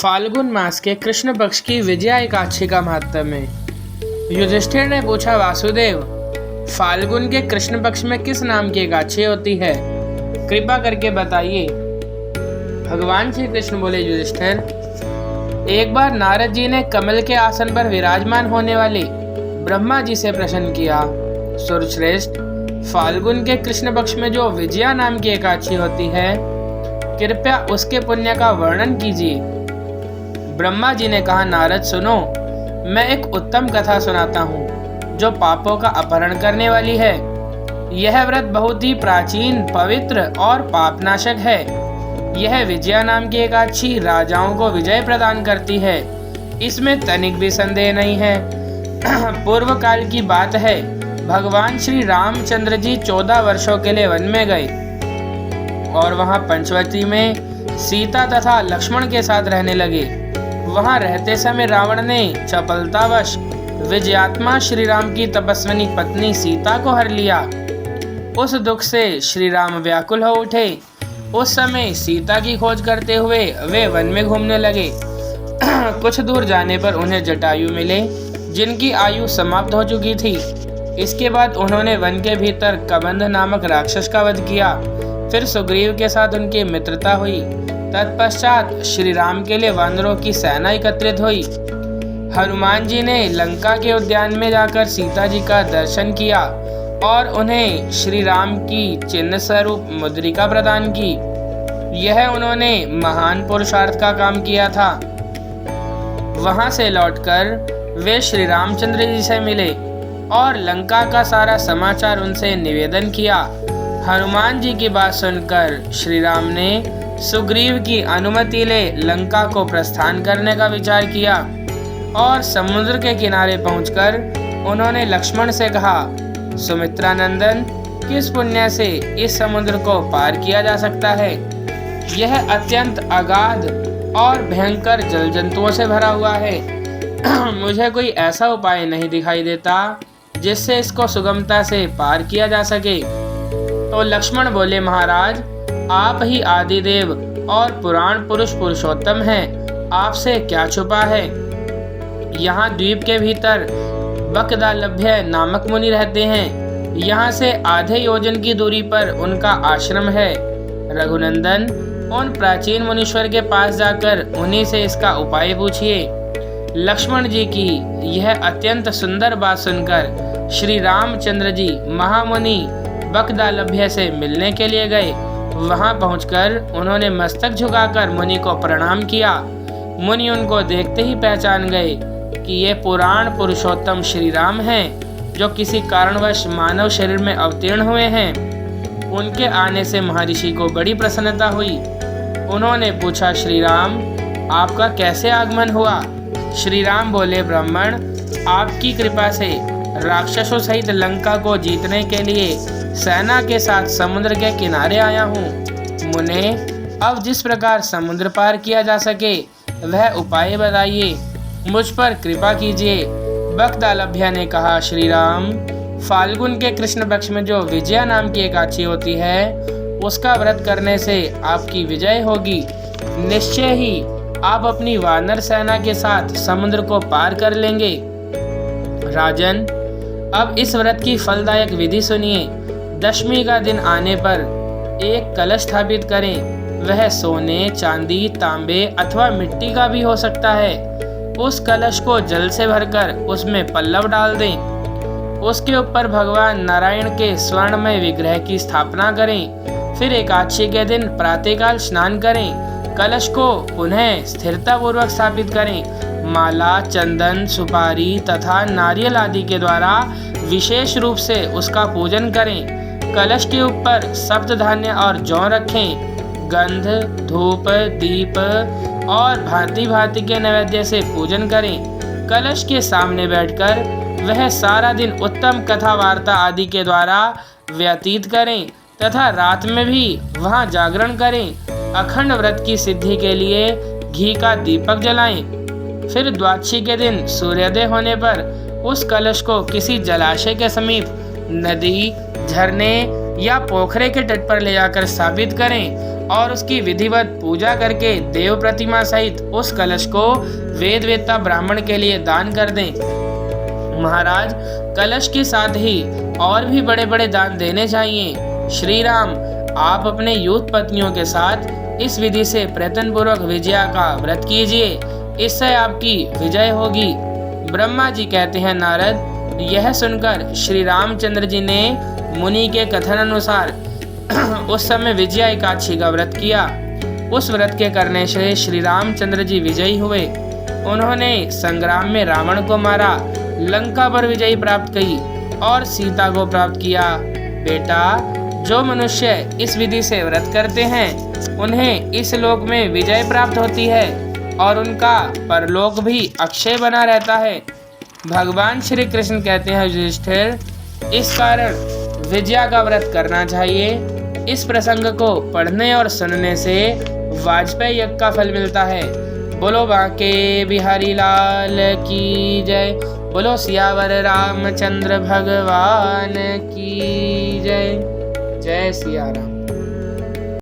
फाल्गुन मास के कृष्ण पक्ष की विजया एकादशी का महात्म्य है। युधिष्ठिर ने पूछा, वासुदेव, फाल्गुन के कृष्ण पक्ष में किस नाम की एकादशी होती है? कृपा करके बताइए। भगवान श्री कृष्ण बोले, युधिष्ठिर, एक बार नारद जी ने कमल के आसन पर विराजमान होने वाले ब्रह्मा जी से प्रश्न किया, सुरश्रेष्ठ, फाल्गुन के कृष्ण पक्ष में जो विजया नाम की एकादशी होती है, कृपया उसके पुण्य का वर्णन कीजिए। ब्रह्मा जी ने कहा, नारद सुनो, मैं एक उत्तम कथा सुनाता हूँ जो पापों का अपहरण करने वाली है। यह व्रत बहुत ही प्राचीन, पवित्र और पापनाशक है। यह विजया नाम की एकादशी राजाओं को विजय प्रदान करती है, इसमें तनिक भी संदेह नहीं है। पूर्व काल की बात है, भगवान श्री रामचंद्र जी 14 वर्षों के लिए वन में गए और वहां पंचवटी में सीता तथा लक्ष्मण के साथ रहने लगे। वहां रहते समय रावण ने चपलतावश विजयात्मा श्री राम की तपस्विनी पत्नी सीता को हर लिया। उस दुख से श्री राम व्याकुल हो उठे। उस समय सीता की खोज करते हुए वे वन में घूमने लगे। कुछ दूर जाने पर उन्हें जटायु मिले, जिनकी आयु समाप्त हो चुकी थी। इसके बाद उन्होंने वन के भीतर कबंध नामक राक्षस का वध किया। फिर सुग्रीव के साथ उनकी मित्रता हुई। तत्पश्चात श्री राम के लिए वानरों की सेना एकत्रित हुई। हनुमान जी ने लंका के उद्यान में जाकर सीता जी का दर्शन किया और उन्हें श्री राम की चिन्ह स्वरूप मुद्रिका प्रदान की। यह उन्होंने महान पुरुषार्थ का काम किया था। वहां से लौटकर वे श्री रामचंद्र जी से मिले और लंका का सारा समाचार उनसे निवेदन किया। हनुमान जी की बात सुनकर श्री राम ने सुग्रीव की अनुमति ले लंका को प्रस्थान करने का विचार किया और समुद्र के किनारे पहुंचकर उन्होंने लक्ष्मण से कहा, सुमित्रानंदन, किस पुण्य से इस समुद्र को पार किया जा सकता है? यह अत्यंत अगाध और भयंकर जल जंतुओं से भरा हुआ है। मुझे कोई ऐसा उपाय नहीं दिखाई देता जिससे इसको सुगमता से पार किया जा सके। तो लक्ष्मण बोले, महाराज, आप ही आदिदेव और पुराण पुरुष पुरुषोत्तम हैं, आपसे क्या छुपा है? यहाँ द्वीप के भीतर बकदालभ्य नामक मुनि रहते हैं। यहाँ से आधे योजन की दूरी पर उनका आश्रम है। रघुनंदन, उन प्राचीन मुनीश्वर के पास जाकर उन्हीं से इसका उपाय पूछिए। लक्ष्मण जी की यह अत्यंत सुंदर बात सुनकर श्री रामचंद्र जी महामुनि बकदालभ्य से मिलने के लिए गए। वहां पहुंचकर उन्होंने मस्तक झुकाकर मुनि को प्रणाम किया। मुनि उनको देखते ही पहचान गए कि ये पुराण पुरुषोत्तम श्री राम हैं, जो किसी कारणवश मानव शरीर में अवतीर्ण हुए हैं। उनके आने से महर्षि को बड़ी प्रसन्नता हुई। उन्होंने पूछा, श्री राम, आपका कैसे आगमन हुआ? श्री राम बोले, ब्राह्मण, आपकी कृपा से राक्षसों सहित लंका को जीतने के लिए सेना के साथ समुद्र के किनारे आया हूँ। मुने, अब जिस प्रकार समुद्र पार किया जा सके वह उपाय बताइए, मुझ पर कृपा कीजिए। बकदालभ्य ने कहा, श्री राम, फाल्गुन के कृष्ण पक्ष में जो विजया नाम की एकादशी होती है, उसका व्रत करने से आपकी विजय होगी। निश्चय ही आप अपनी वानर सेना के साथ समुद्र को पार कर लेंगे। राजन, अब इस व्रत की फलदायक विधि सुनिए। दशमी का दिन आने पर एक कलश स्थापित करें। वह सोने, चांदी, तांबे अथवा मिट्टी का भी हो सकता है। उस कलश को जल से भरकर उसमें पल्लव डाल दें। उसके ऊपर भगवान नारायण के स्वर्णमय विग्रह की स्थापना करें। फिर एकादशी के दिन प्रातःकाल स्नान करें। कलश को पुनः स्थिरता पूर्वक स्थापित करें। माला, चंदन, सुपारी तथा नारियल आदि के द्वारा विशेष रूप से उसका पूजन करें। कलश के ऊपर सप्त धान्य और जौ रखें। गंध, धूप, दीप और भांति भांति के नैवेद्य से पूजन करें। कलश के सामने बैठकर वह सारा दिन उत्तम कथा वार्ता आदि के द्वारा व्यतीत करें तथा रात में भी वहां जागरण करें। अखंड व्रत की सिद्धि के लिए घी का दीपक जलाएं। फिर द्वादशी के दिन सूर्योदय होने पर उस कलश को किसी जलाशय के समीप, नदी, झरने या पोखरे के तट पर ले जाकर स्थापित करें और उसकी विधिवत पूजा करके देव प्रतिमा सहित उस कलश को वेद वेत्ता ब्राह्मण के लिए दान कर दें। महाराज, कलश के साथ ही और भी बड़े बड़े दान देने चाहिए। श्री राम, आप अपने यूथ पत्नियों के साथ इस विधि से प्रयत्न पूर्वक विजया का व्रत कीजिए, इससे आपकी विजय होगी। ब्रह्मा जी कहते हैं, नारद, यह सुनकर श्री रामचंद्र जी ने मुनि के कथन अनुसार उस समय विजया एकादशी का व्रत किया। उस व्रत के करने से श्री रामचंद्र जी विजयी हुए। उन्होंने संग्राम में रावण को मारा, लंका पर विजय प्राप्त की और सीता को प्राप्त किया। बेटा, जो मनुष्य इस विधि से व्रत करते हैं उन्हें इस लोक में विजय प्राप्त होती है और उनका परलोक भी अक्षय बना रहता है। भगवान श्री कृष्ण कहते हैं, युधिष्ठिर, इस कारण विजया का व्रत करना चाहिए। इस प्रसंग को पढ़ने और सुनने से वाजपेयी यज्ञ का फल मिलता है। बोलो बांके बिहारी लाल की जय। बोलो सियावर रामचंद्र भगवान की जय। जय सिया राम।